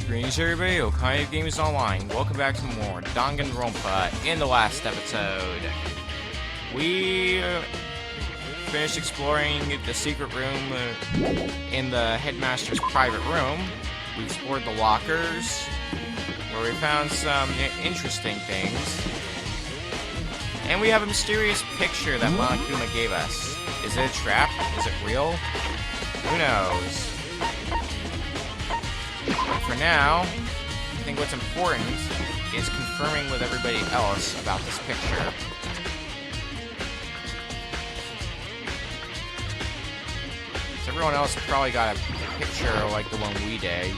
Greetings everybody, Okaya Games Online. Welcome back to more Danganronpa. In the last episode, we finished exploring the secret room in the headmaster's private room. We explored the lockers, where we found some interesting things. And we have a mysterious picture that Monokuma gave us. Is it a trap? Is it real? Who knows? But for now, I think what's important is confirming with everybody else about this picture. So everyone else probably got a picture like the one we did.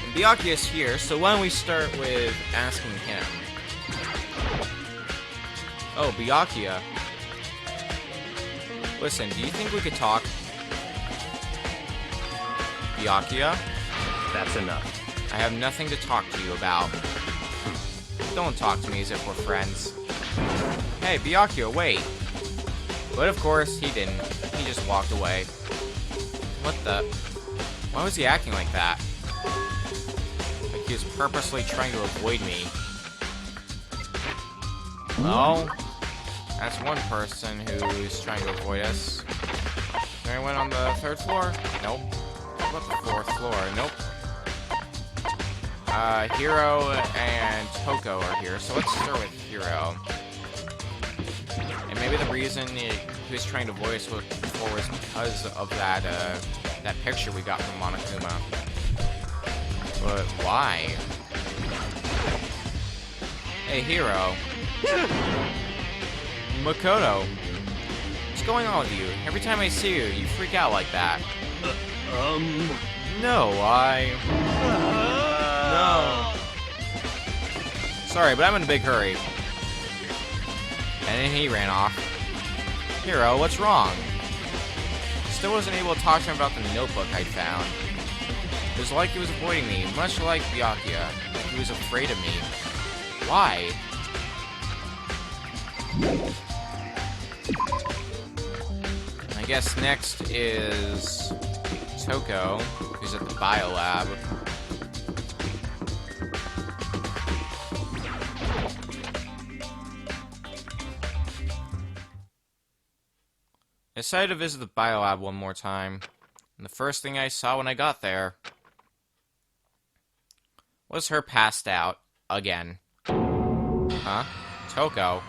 And Byakuya's here, so why don't we start with asking him. Oh, Byakuya. Listen, do you think we could talk? Byakuya? That's enough. I have nothing to talk to you about. Don't talk to me as if we're friends. Hey, Byakuya, wait. But of course, he didn't. He just walked away. What the? Why was he acting like that? Like he was purposely trying to avoid me. Well, that's one person who's trying to avoid us. Is there anyone on the third floor? Nope. What about the fourth floor? Nope. Hiro and Toko are here, so let's start with Hiro. And maybe the reason he was trying to avoid us before was because of that, that picture we got from Monokuma. But why? Hey, Hiro. Makoto. What's going on with you? Every time I see you, you freak out like that. No, No. Sorry, but I'm in a big hurry. And then he ran off. Hiro, what's wrong? Still wasn't able to talk to him about the notebook I found. It was like he was avoiding me, much like Byakuya. He was afraid of me. Why? I guess next is Toko, who's at the biolab. I decided to visit the biolab one more time, and the first thing I saw when I got there was her passed out again. Huh? Toko?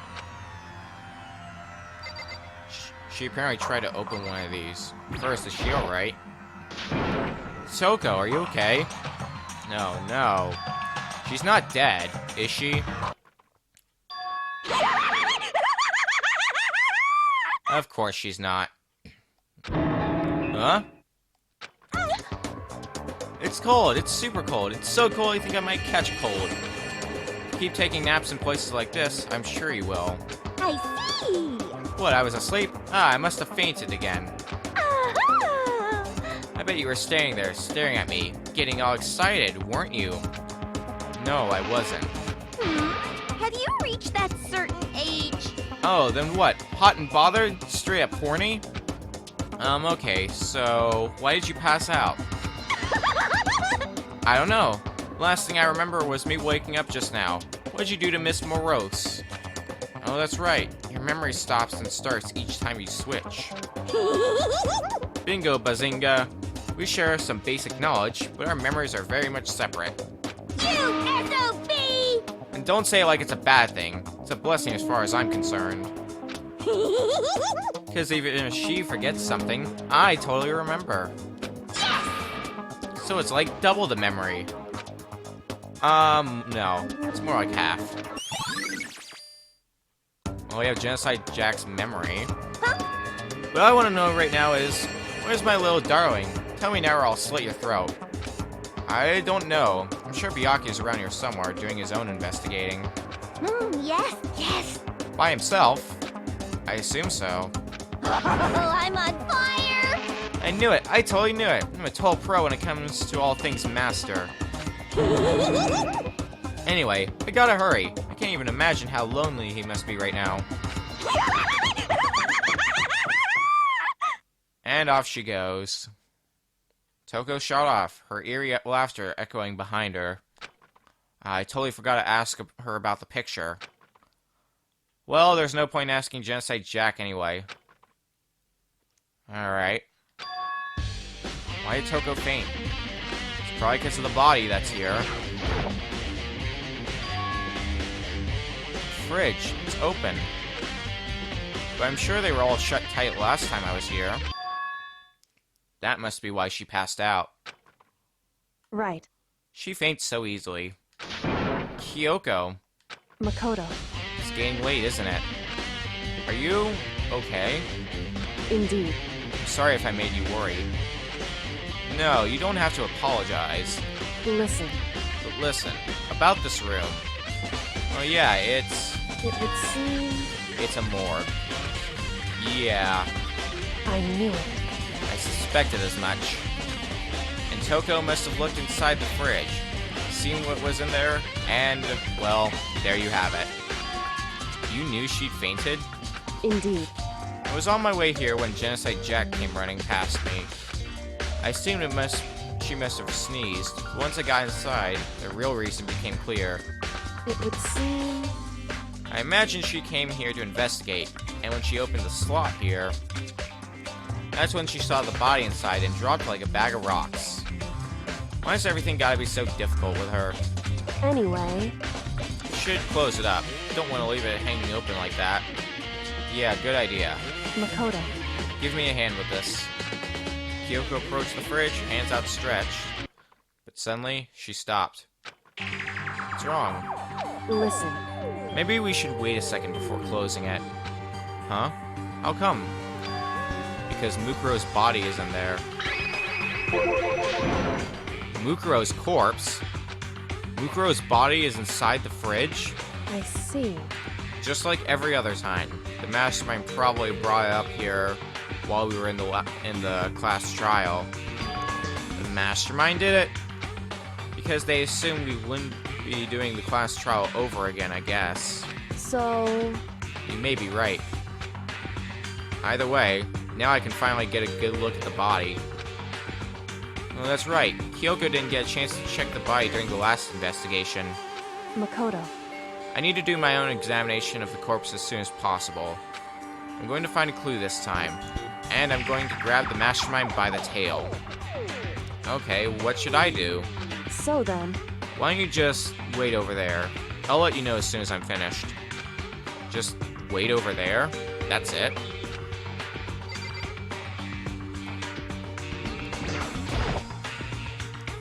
She apparently tried to open one of these. First, is she alright? Toko, are you okay? No. She's not dead, is she? Of course she's not. Huh? It's cold. It's super cold. It's so cold I think I might catch a cold. Keep taking naps in places like this, I'm sure you will. I see! What, I was asleep? Ah, I must have fainted again. I bet you were standing there, staring at me, getting all excited, weren't you? No, I wasn't. Have you reached that certain age? Oh, then what? Hot and bothered? Straight up horny? Okay, so why did you pass out? I don't know. Last thing I remember was me waking up just now. What'd you do to Miss Morose? Oh, that's right. Your memory stops and starts each time you switch. Bingo, Bazinga. We share some basic knowledge, but our memories are very much separate. You SOB! And don't say it like it's a bad thing. It's a blessing as far as I'm concerned. Because even if she forgets something, I totally remember. So it's like double the memory. No. It's more like half. Well, we have Genocide Jack's memory. Huh? What I want to know right now is, where's my little darling? Tell me now or I'll slit your throat. I don't know. I'm sure Byakuya's around here somewhere doing his own investigating. Yes. By himself? I assume so. Oh, I'm on fire! I knew it. I totally knew it. I'm a total pro when it comes to all things master. Anyway, I gotta hurry. I can't even imagine how lonely he must be right now. And off she goes. Toko shot off, her eerie laughter echoing behind her. I totally forgot to ask her about the picture. Well, there's no point in asking Genocide Jack anyway. Alright. Why did Toko faint? It's probably because of the body that's here. Fridge. It's open. But I'm sure they were all shut tight last time I was here. That must be why she passed out. Right. She faints so easily. Kyoko. Makoto. It's getting late, isn't it? Are you okay? Indeed. I'm sorry if I made you worry. No, you don't have to apologize. Listen. But listen, about this room. Oh yeah, It would seem... it's a morgue. Yeah, I knew it. I suspected as much. And Toko must have looked inside the fridge, seen what was in there, and, well, there you have it. You knew she'd fainted? Indeed. I was on my way here when Genocide Jack came running past me. I assumed she must have sneezed. But once I got inside, the real reason became clear. It would seem... I imagine she came here to investigate, and when she opened the slot here, that's when she saw the body inside and dropped like a bag of rocks. Why's everything gotta be so difficult with her? Anyway... Should close it up. Don't want to leave it hanging open like that. Yeah, good idea. Makoto. Give me a hand with this. Kyoko approached the fridge, hands outstretched. But suddenly, she stopped. What's wrong? Listen. Maybe we should wait a second before closing it. Huh? How come? Because Mukuro's body is in there. Mukuro's corpse? Mukuro's body is inside the fridge? I see. Just like every other time, the mastermind probably brought it up here while we were in the class trial. The mastermind did it? Because they assumed we wouldn't be doing the class trial over again, I guess. So... You may be right. Either way, now I can finally get a good look at the body. Well, that's right. Kyoko didn't get a chance to check the body during the last investigation. Makoto. I need to do my own examination of the corpse as soon as possible. I'm going to find a clue this time, and I'm going to grab the mastermind by the tail. Okay, what should I do? So then... Why don't you just wait over there? I'll let you know as soon as I'm finished. Just wait over there? That's it?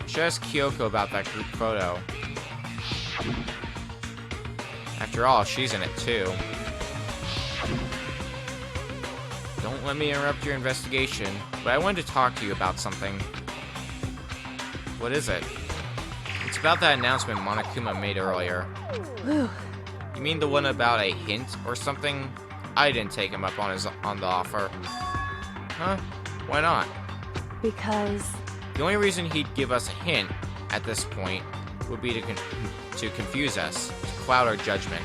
Should ask Kyoko about that group photo. After all, she's in it too. Don't let me interrupt your investigation, but I wanted to talk to you about something. What is it? It's about that announcement Monokuma made earlier. Whew. You mean the one about a hint or something? I didn't take him up on the offer. Huh? Why not? Because... The only reason he'd give us a hint at this point would be to confuse us, to cloud our judgment.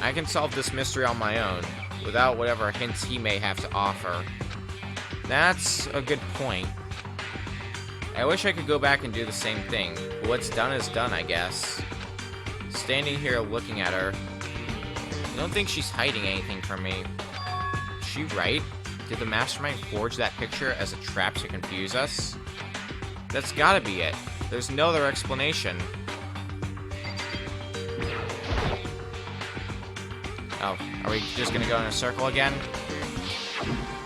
I can solve this mystery on my own, without whatever hints he may have to offer. That's a good point. I wish I could go back and do the same thing, but what's done is done, I guess. Standing here looking at her, I don't think she's hiding anything from me. Is she right? Did the mastermind forge that picture as a trap to confuse us? That's gotta be it. There's no other explanation. Oh, are we just gonna go in a circle again?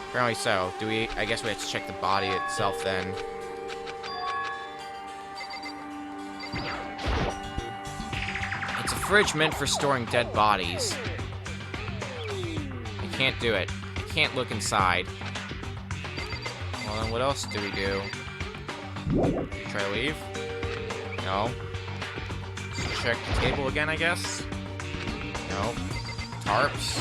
Apparently so. I guess we have to check the body itself then. It's a fridge meant for storing dead bodies. I can't do it. I can't look inside. Well, then what else do we do? Try to leave? No. Let's check the table again, I guess? No. Tarps?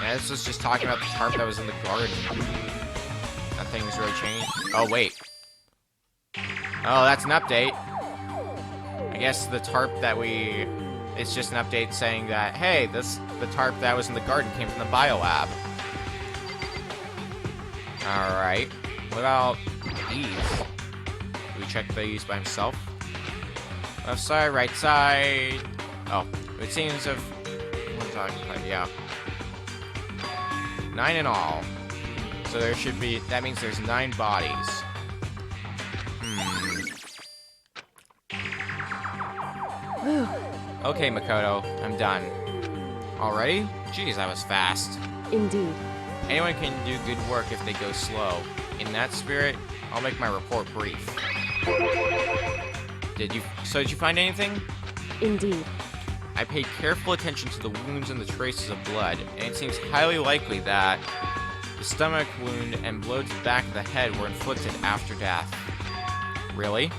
Yeah, this was just talking about the tarp that was in the garden. Nothing's really changed. Oh, wait. Oh, that's an update. I guess the tarp that we... It's just an update saying that, hey, the tarp that was in the garden came from the biolab. Alright. What about these? Do we check these by himself? Left side, right side. Oh, it seems of. Yeah. 9 in all. So there should be. That means there's 9 bodies. Whew. Okay, Makoto, I'm done. Already? Jeez, that was fast. Indeed. Anyone can do good work if they go slow. In that spirit, I'll make my report brief. Did you find anything? Indeed. I paid careful attention to the wounds and the traces of blood, and it seems highly likely that the stomach wound and blow to the back of the head were inflicted after death. Really?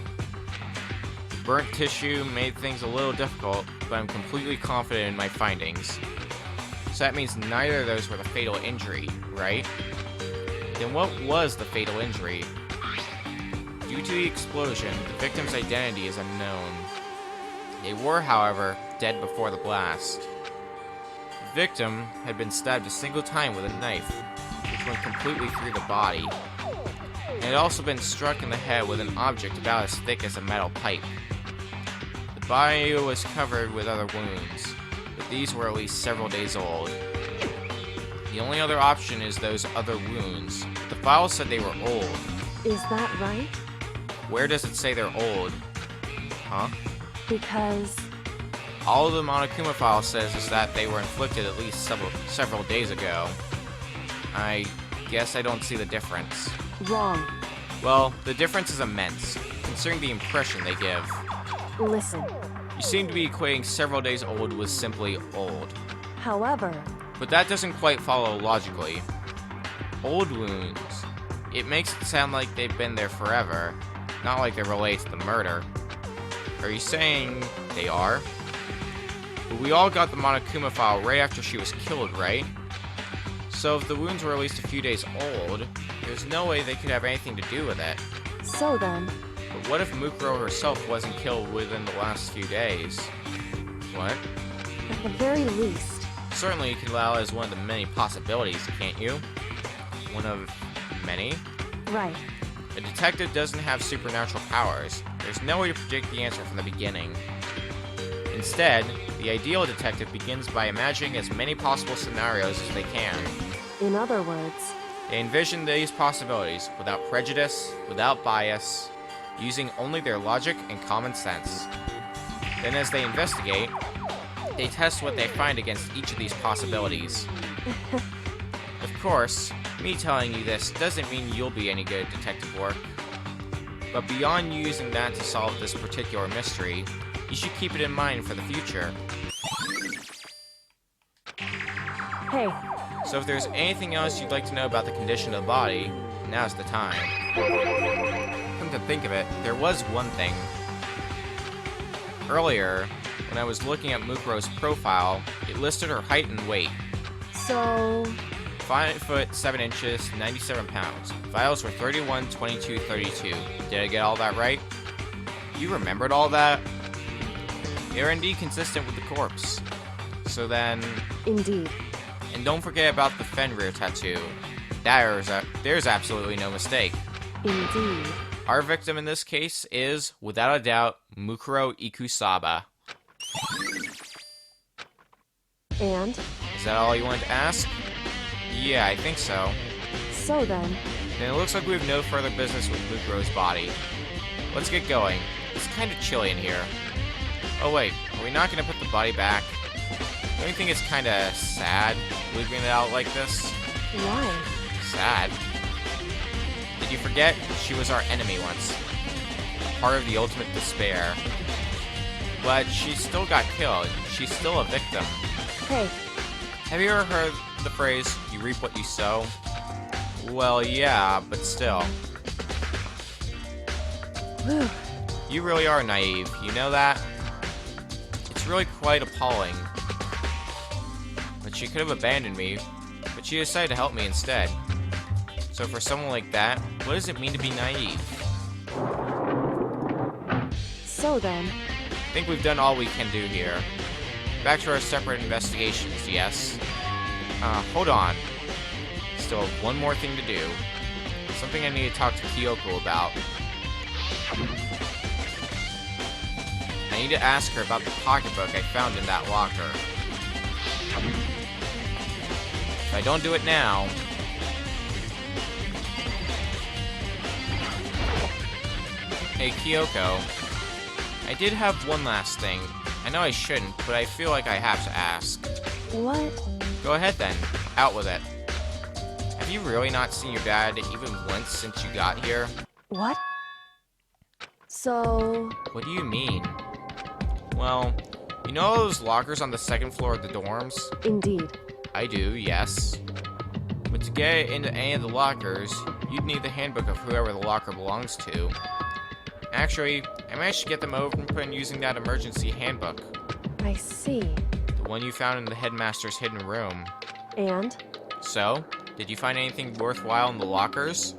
Burnt tissue made things a little difficult, but I'm completely confident in my findings. So that means neither of those were the fatal injury, right? Then what was the fatal injury? Due to the explosion, the victim's identity is unknown. They were, however, dead before the blast. The victim had been stabbed a single time with a knife, which went completely through the body, and had also been struck in the head with an object about as thick as a metal pipe. The body was covered with other wounds, but these were at least several days old. The only other option is those other wounds. The file said they were old. Is that right? Where does it say they're old? Huh? Because... All the Monokuma file says is that they were inflicted at least several days ago. I guess I don't see the difference. Wrong. Well, the difference is immense, considering the impression they give. Listen. You seem to be equating several days old with simply old. However... But that doesn't quite follow logically. Old wounds. It makes it sound like they've been there forever, not like they're related to the murder. Are you saying they are? But we all got the Monokuma file right after she was killed, right? So if the wounds were at least a few days old, there's no way they could have anything to do with it. So then... But what if Mukuro herself wasn't killed within the last few days? What? At the very least... Certainly you can allow it as one of the many possibilities, can't you? One of many? Right. A detective doesn't have supernatural powers. There's no way to predict the answer from the beginning. Instead, the ideal detective begins by imagining as many possible scenarios as they can. In other words... They envision these possibilities without prejudice, without bias, using only their logic and common sense. Then as they investigate, they test what they find against each of these possibilities. Of course, me telling you this doesn't mean you'll be any good at detective work. But beyond using that to solve this particular mystery, you should keep it in mind for the future. Hey. So if there's anything else you'd like to know about the condition of the body, now's the time. Come to think of it, there was one thing. Earlier, when I was looking at Mukuro's profile, it listed her height and weight. So... 5 foot 7 inches, 97 pounds. Vitals were 31, 22, 32. Did I get all that right? You remembered all that? They are indeed consistent with the corpse. So then... Indeed. And don't forget about the Fenrir tattoo. There's absolutely no mistake. Indeed. Our victim in this case is, without a doubt, Mukuro Ikusaba. And? Is that all you wanted to ask? Yeah, I think so. So then... Then it looks like we have no further business with Mukuro's body. Let's get going. It's kind of chilly in here. Oh wait, are we not going to put the body back? Don't you think it's kind of sad leaving it out like this? Why? Sad. Did you forget? She was our enemy once. Part of the ultimate despair. But she still got killed. She's still a victim. Hey. Have you ever heard the phrase, you reap what you sow? Well, yeah, but still. Whew. You really are naive, you know that? It's really quite appalling. But she could have abandoned me, but she decided to help me instead. So for someone like that, what does it mean to be naive? So then... I think we've done all we can do here. Back to our separate investigations, yes? Hold on. Still have one more thing to do. Something I need to talk to Kyoko about. I need to ask her about the pocketbook I found in that locker. If I don't do it now... Hey, Kyoko. I did have one last thing. I know I shouldn't, but I feel like I have to ask. What? Go ahead then. Out with it. Have you really not seen your dad even once since you got here? What? So... What do you mean? Well, you know those lockers on the second floor of the dorms? Indeed. I do, yes. But to get into any of the lockers, you'd need the handbook of whoever the locker belongs to. Actually, I managed to get them open using that emergency handbook. I see. The one you found in the headmaster's hidden room. And? So, did you find anything worthwhile in the lockers?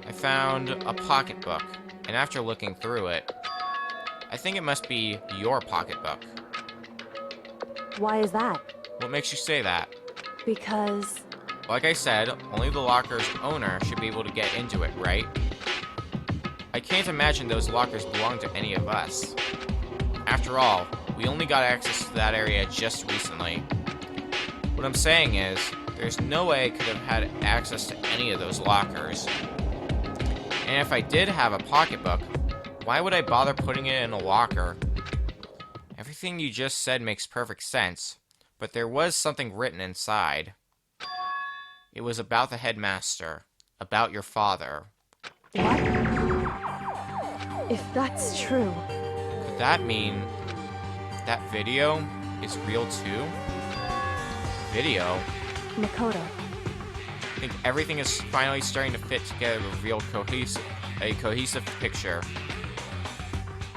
I found a pocketbook, and after looking through it, I think it must be your pocketbook. Why is that? What makes you say that? Because... Like I said, only the locker's owner should be able to get into it, right? I can't imagine those lockers belong to any of us. After all, we only got access to that area just recently. What I'm saying is, there's no way I could have had access to any of those lockers. And if I did have a pocketbook, why would I bother putting it in a locker? Everything you just said makes perfect sense, but there was something written inside. It was about the headmaster, about your father. What? If that's true... Could that mean that video is real too? Video? Makoto. I think everything is finally starting to fit together to reveal a cohesive picture.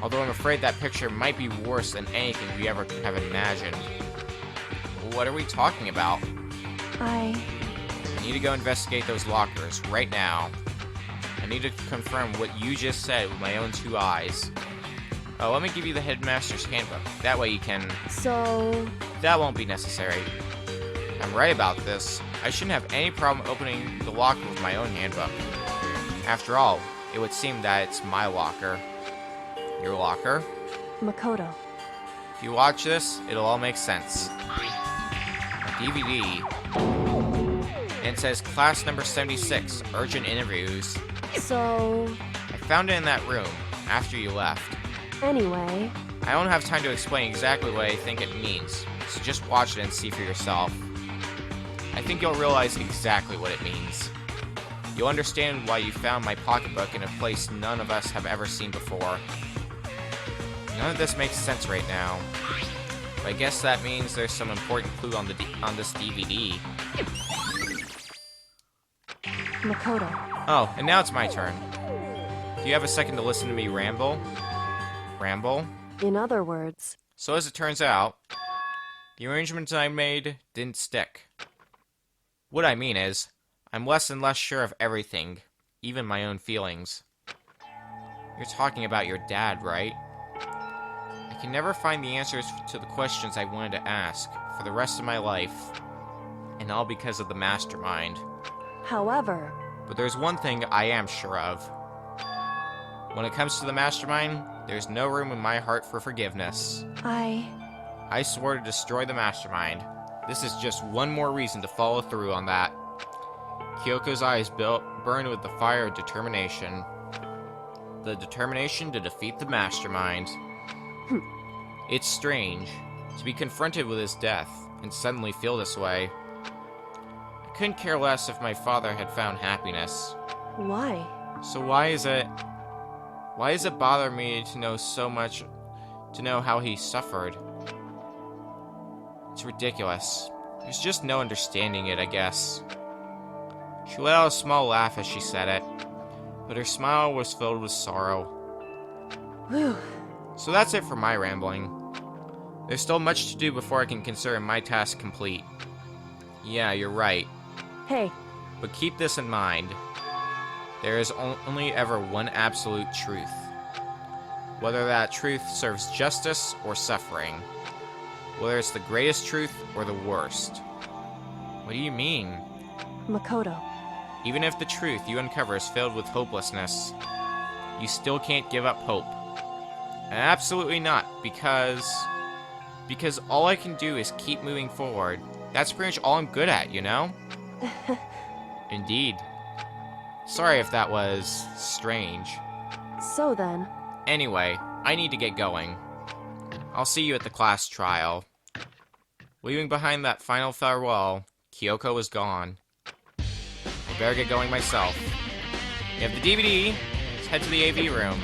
Although I'm afraid that picture might be worse than anything we ever have imagined. What are we talking about? I need to go investigate those lockers right now. I need to confirm what you just said with my own two eyes. Oh, let me give you the headmaster's handbook. That way you can... So... That won't be necessary. I'm right about this. I shouldn't have any problem opening the locker with my own handbook. After all, it would seem that it's my locker. Your locker? Makoto. If you watch this, it'll all make sense. A DVD. And it says class number 76, urgent interviews. So... I found it in that room, after you left. Anyway... I don't have time to explain exactly what I think it means, so just watch it and see for yourself. I think you'll realize exactly what it means. You'll understand why you found my pocketbook in a place none of us have ever seen before. None of this makes sense right now. But I guess that means there's some important clue on this DVD. Makoto. Oh, and now it's my turn. Do you have a second to listen to me ramble? Ramble? In other words... So as it turns out, the arrangements I made didn't stick. What I mean is, I'm less and less sure of everything, even my own feelings. You're talking about your dad, right? I can never find the answers to the questions I wanted to ask for the rest of my life, and all because of the mastermind. However... But there's one thing I am sure of. When it comes to the mastermind, there's no room in my heart for forgiveness. I swore to destroy the mastermind. This is just one more reason to follow through on that. Kyoko's eyes burned with the fire of determination. The determination to defeat the mastermind. It's strange to be confronted with his death and suddenly feel this way. I couldn't care less if my father had found happiness. Why? So why does it bother me to know so much, to know how he suffered? It's ridiculous. There's just no understanding it, I guess. She let out a small laugh as she said it, but her smile was filled with sorrow. Whew. So that's it for my rambling. There's still much to do before I can consider my task complete. Yeah, you're right. Hey. But keep this in mind. There is only ever one absolute truth. Whether that truth serves justice or suffering. Whether it's the greatest truth or the worst. What do you mean? Makoto. Even if the truth you uncover is filled with hopelessness, you still can't give up hope. Absolutely not, because all I can do is keep moving forward. That's pretty much all I'm good at, you know? Indeed. Sorry if that was strange. So then, Anyway, I need to get going. I'll see you at the class trial. Leaving behind that final farewell, Kyoko was gone. I better get going myself. You have the DVD. Let's head to the AV room.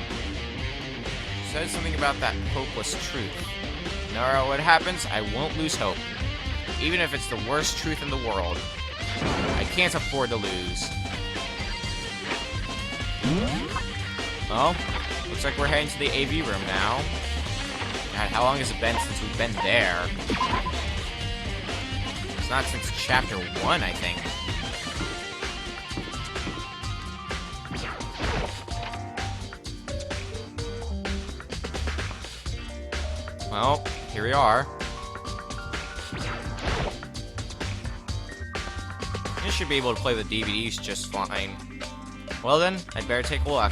It says something about that hopeless truth. No matter what happens, I won't lose hope. Even if it's the worst truth in the world. I can't afford to lose. Well, looks like we're heading to the AV room now. God, how long has it been since we've been there? It's not since chapter 1, I think. Well, here we are. I should be able to play the DVDs just fine. Well then, I'd better take a look.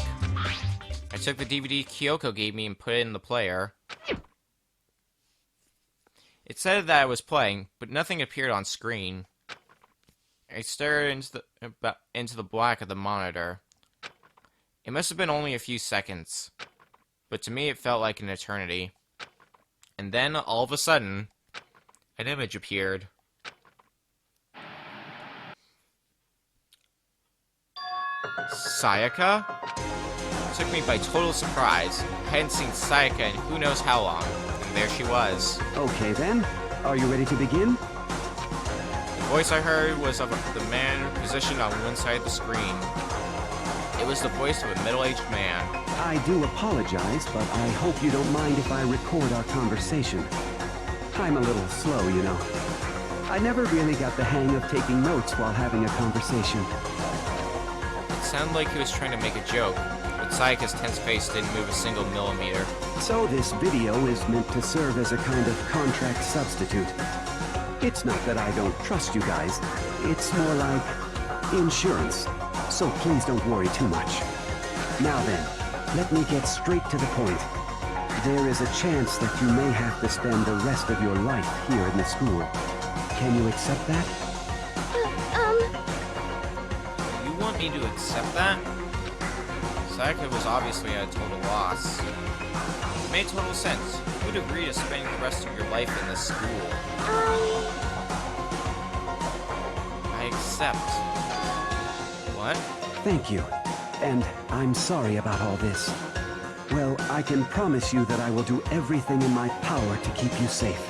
I took the DVD Kyoko gave me and put it in the player. It said that I was playing, but nothing appeared on screen. I stared into the black of the monitor. It must have been only a few seconds, but to me it felt like an eternity. And then, all of a sudden, an image appeared. Sayaka? It took me by total surprise. I hadn't seen Sayaka in who knows how long, and there she was. Okay then, are you ready to begin? The voice I heard was of the man positioned on one side of the screen. It was the voice of a middle-aged man. I do apologize, but I hope you don't mind if I record our conversation. I'm a little slow, you know. I never really got the hang of taking notes while having a conversation. It sounded like he was trying to make a joke, but Sayaka's tense face didn't move a single millimeter. So this video is meant to serve as a kind of contract substitute. It's not that I don't trust you guys. It's more like insurance. So please don't worry too much. Now then, let me get straight to the point. There is a chance that you may have to spend the rest of your life here in the school. Can you accept that? You want me to accept that? Sayaka was obviously at a total loss. It made total sense. Who'd agree to spending the rest of your life in this school? I accept. What? Thank you. And I'm sorry about all this. Well, I can promise you that I will do everything in my power to keep you safe.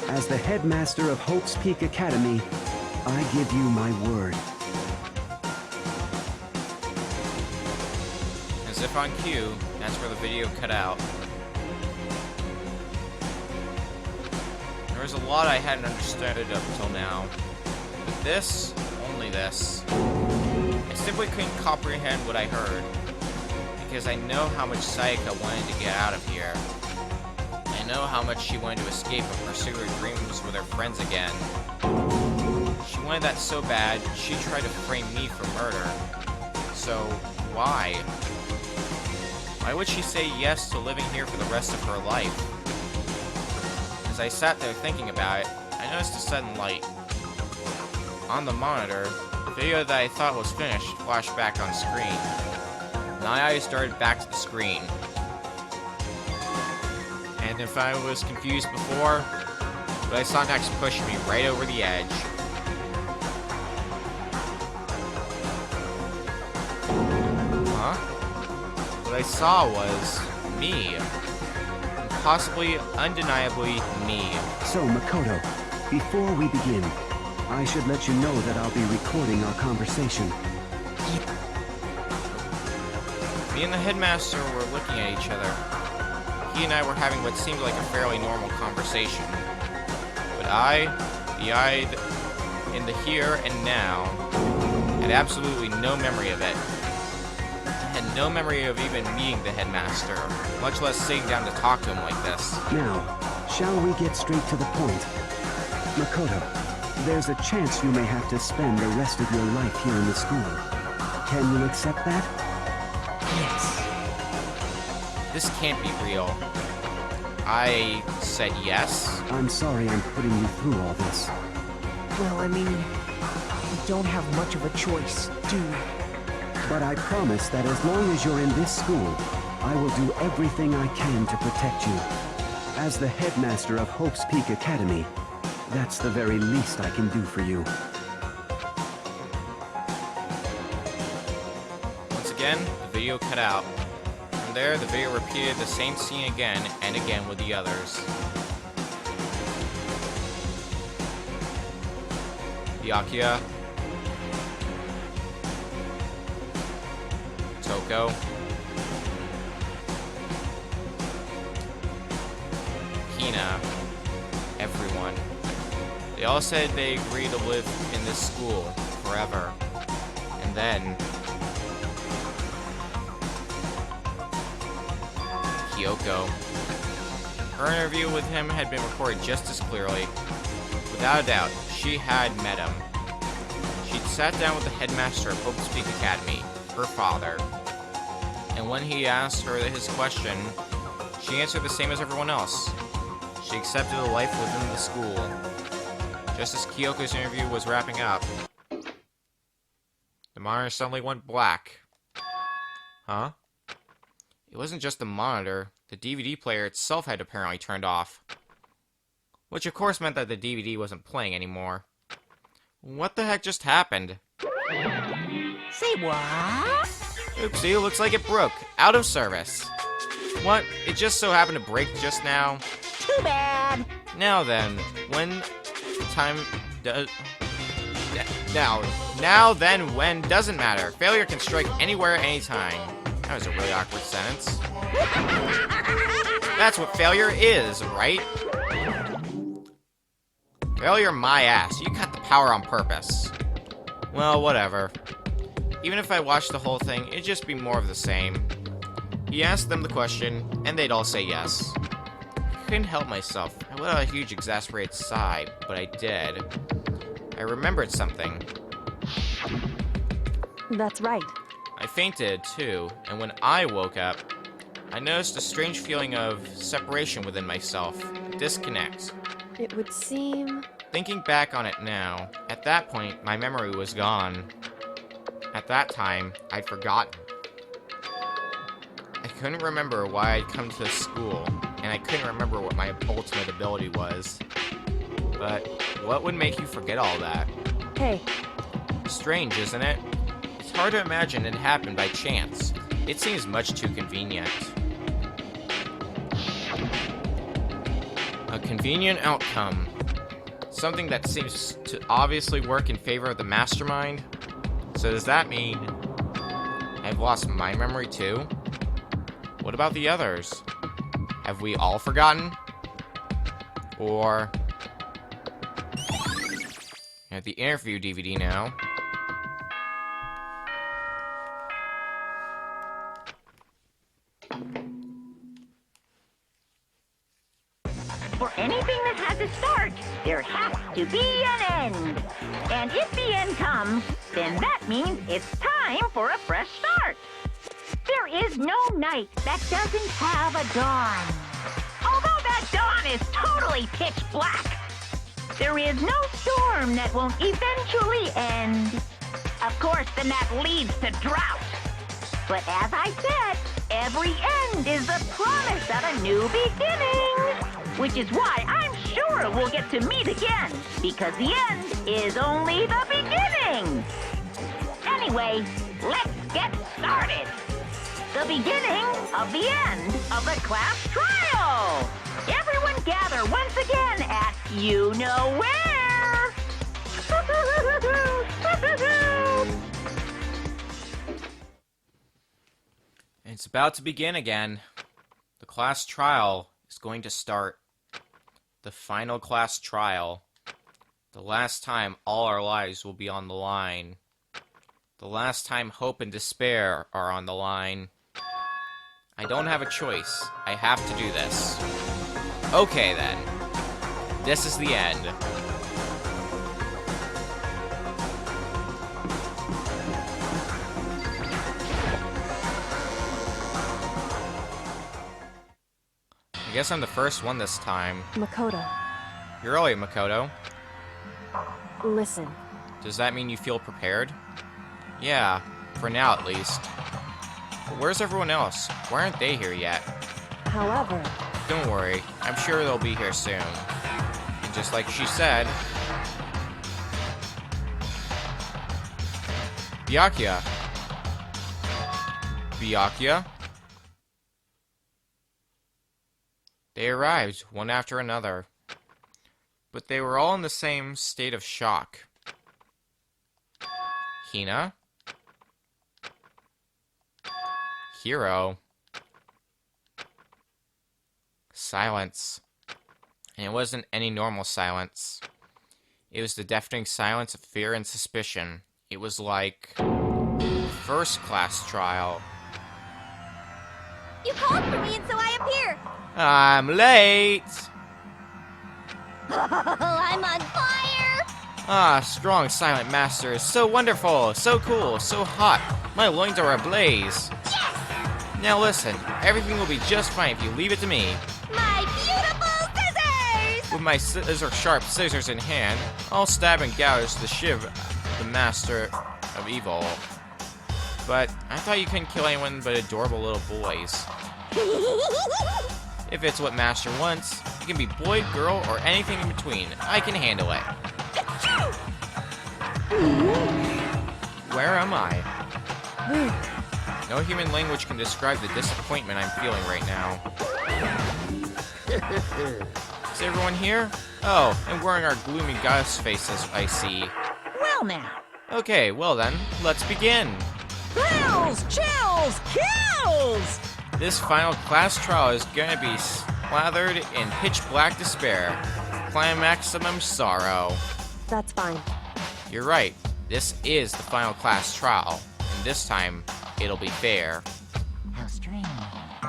As the headmaster of Hope's Peak Academy, I give you my word. As if on cue, that's where the video cut out. There was a lot I hadn't understood up until now. But this, only this. I simply couldn't comprehend what I heard, because I know how much Sayaka wanted to get out of here. I know how much she wanted to escape and pursue her dreams with her friends again. She wanted that so bad, she tried to frame me for murder. So, why? Why would she say yes to living here for the rest of her life? As I sat there thinking about it, I noticed a sudden light. On the monitor, the video that I thought was finished flashed back on screen. My eyes darted back to the screen. And if I was confused before, what I saw next pushed me right over the edge. Huh? What I saw was me. And possibly, undeniably, me. So, Makoto, before we begin, I should let you know that I'll be recording our conversation. Me and the headmaster were looking at each other. He and I were having what seemed like a fairly normal conversation. But in the here and now, had absolutely no memory of it. I had no memory of even meeting the headmaster, much less sitting down to talk to him like this. Now, shall we get straight to the point? Makoto, There's a chance you may have to spend the rest of your life here in the school. Can you accept that? Yes. This can't be real. I said yes. I'm sorry I'm putting you through all this. Well, I mean, we don't have much of a choice, do we? But I promise that as long as you're in this school, I will do everything I can to protect you. As the headmaster of Hope's Peak Academy, that's the very least I can do for you. Once again, the video cut out. From there, the video repeated the same scene again and again with the others. Byakuya. Toko. Hina. Everyone. They all said they agreed to live in this school forever. And then... Kyoko. Her interview with him had been recorded just as clearly. Without a doubt, she had met him. She'd sat down with the headmaster of Hope's Peak Academy, her father. And when he asked her his question, she answered the same as everyone else. She accepted a life within the school. Just as Kyoko's interview was wrapping up, the monitor suddenly went black. Huh? It wasn't just the monitor. The DVD player itself had apparently turned off. Which of course meant that the DVD wasn't playing anymore. What the heck just happened? Say what? Oopsie, looks like it broke. Out of service. What? It just so happened to break just now? Too bad. Now then, when time does... Now then, when doesn't matter. Failure can strike anywhere, anytime. That was a really awkward sentence. That's what failure is, right? Failure my ass. You cut the power on purpose. Well, whatever. Even if I watched the whole thing, it'd just be more of the same. He asked them the question, and they'd all say yes. I couldn't help myself. I let out a huge exasperated sigh, but I did. I remembered something. That's right. I fainted, too, and when I woke up, I noticed a strange feeling of separation within myself. Disconnect. It would seem... Thinking back on it now, at that point, my memory was gone. At that time, I'd forgotten. I couldn't remember why I'd come to school, and I couldn't remember what my ultimate ability was. But what would make you forget all that? Hey, Strange, isn't it? It's hard to imagine it happened by chance. It seems much too convenient. A convenient outcome. Something that seems to obviously work in favor of the mastermind. So does that mean I've lost my memory too? What about the others? Have we all forgotten? Or... At the interview DVD now. For anything that has a start, there has to be an end. And if the end comes, then that means it's time for a fresh start. There is no night that doesn't have a dawn. Although that dawn is totally pitch black, there is no storm that won't eventually end. Of course, then that leads to drought. But as I said, every end is the promise of a new beginning. Which is why I'm sure we'll get to meet again, because the end is only the beginning. Anyway, let's get started. The beginning of the end of the class trial. Everyone gather once again at you know where. It's about to begin again. The class trial is going to start. The final class trial. The last time all our lives will be on the line. The last time hope and despair are on the line. I don't have a choice. I have to do this. Okay then. This is the end. guess I'm the first one this time. Makoto, You're early, Makoto. listen. Does that mean you feel prepared? Yeah, for now at least. But where's everyone else? Why aren't they here yet? However, Don't worry, I'm sure they'll be here soon. And just like she said... Byakuya. Byakuya? They arrived, one after another. But they were all in the same state of shock. Hina? Hiro? Silence. And it wasn't any normal silence. It was the deafening silence of fear and suspicion. It was like... first-class trial. You called for me and so I appear. I'm late! I'm on fire. Ah, strong silent master is so wonderful, so cool, so hot. My loins are ablaze. Yes! Now listen, everything will be just fine if you leave it to me. My beautiful scissors! With my sharp scissors in hand, I'll stab and gouge the Shiv, the master of evil. But I thought you couldn't kill anyone but adorable little boys. If it's what Master wants, it can be boy, girl, or anything in between. I can handle it. Where am I? No human language can describe the disappointment I'm feeling right now. Is everyone here? Oh, and wearing our gloomy goddess faces, I see. Well now. Okay, well then, let's begin. Thrills, chills, kills! This final class trial is gonna be slathered in pitch black despair. Climaximum sorrow. that's fine. You're right, this is the final class trial, and this time, it'll be fair. How strange.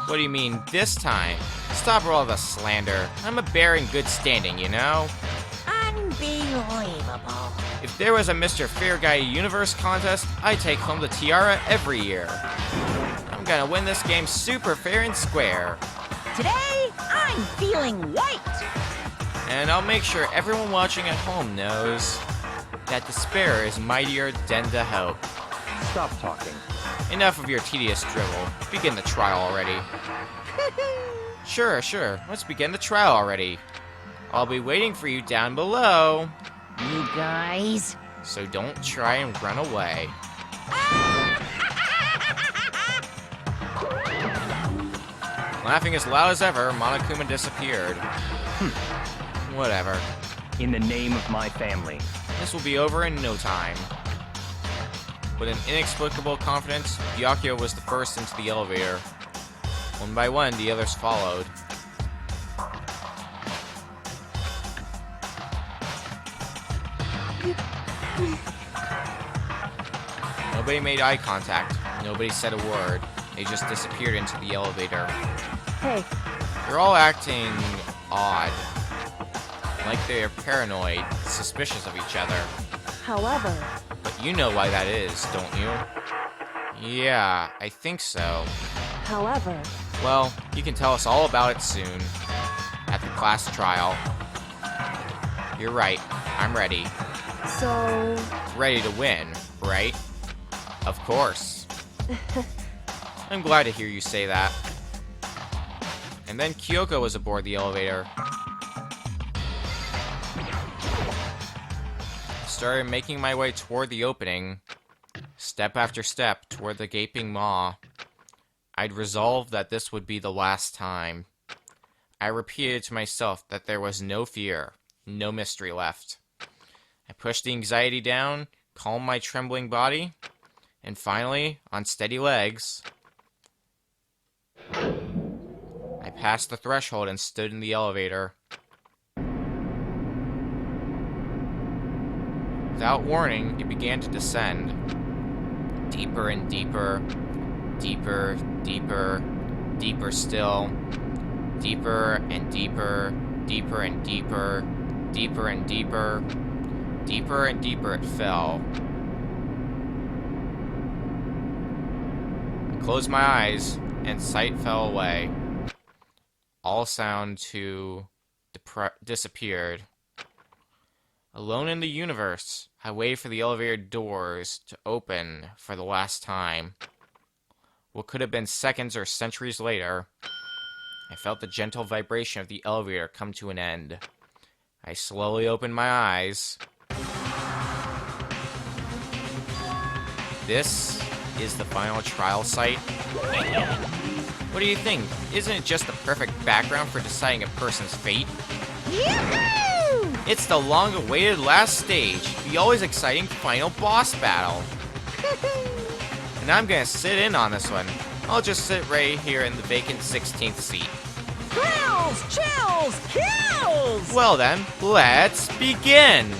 What do you mean, this time? Stop all the slander. I'm a bear in good standing, you know? Unbelievable. If there was a Mr. Fair Guy Universe contest, I'd take home the tiara every year. I'm gonna win this game super fair and square. Today, I'm feeling white. And I'll make sure everyone watching at home knows that despair is mightier than the hope. Stop talking. Enough of your tedious drivel. Begin the trial already. Sure. Let's begin the trial already. I'll be waiting for you down below. You guys. So don't try and run away. Laughing as loud as ever, Monokuma disappeared. Whatever. In the name of my family. This will be over in no time. With an inexplicable confidence, Byakuya was the first into the elevator. One by one, the others followed. Nobody made eye contact. Nobody said a word. They just disappeared into the elevator. Hey, They're all acting odd. Like they're paranoid, suspicious of each other. however, But you know why that is, don't you? Yeah, I think so. however, Well, you can tell us all about it soon. At the class trial. You're right, I'm ready. so... Ready to win, right? Of course. I'm glad to hear you say that. And then Kyoko was aboard the elevator. Started making my way toward the opening, step after step toward the gaping maw. I'd resolved that this would be the last time. I repeated to myself that there was no fear, no mystery left. I pushed the anxiety down, calmed my trembling body, and finally, on steady legs, I passed the threshold and stood in the elevator. Without warning, it began to descend. Deeper and deeper. Deeper, deeper, deeper still. Deeper and deeper. Deeper and deeper. Deeper and deeper. Deeper and deeper it fell. I closed my eyes, and sight fell away. All sound disappeared. Alone in the universe, I waited for the elevator doors to open for the last time. What could have been seconds or centuries later, I felt the gentle vibration of the elevator come to an end. I slowly opened my eyes. This is the final trial site. What do you think? Isn't it just the perfect background for deciding a person's fate? Yoo-hoo! It's the long-awaited last stage, the always exciting final boss battle. And I'm gonna sit in on this one. I'll just sit right here in the vacant 16th seat. Thrills, chills, kills! Well then, let's begin!